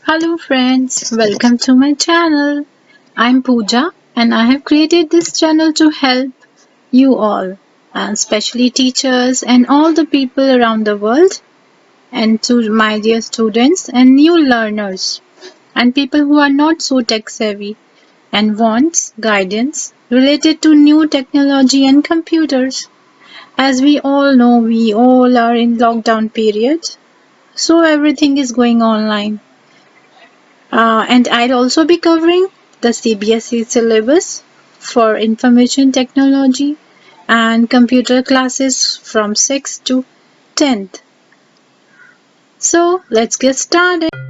Hello friends, welcome to my channel. I'm Pooja and I have created this channel to help you all, and especially teachers and all the people around the world, and to my dear students and new learners and people who are not so tech savvy and wants guidance related to new technology and computers. As we all know, we all are in lockdown period, so everything is going online. And I'll also be covering the CBSE syllabus for information technology and computer classes from 6th to 10th. So let's get started.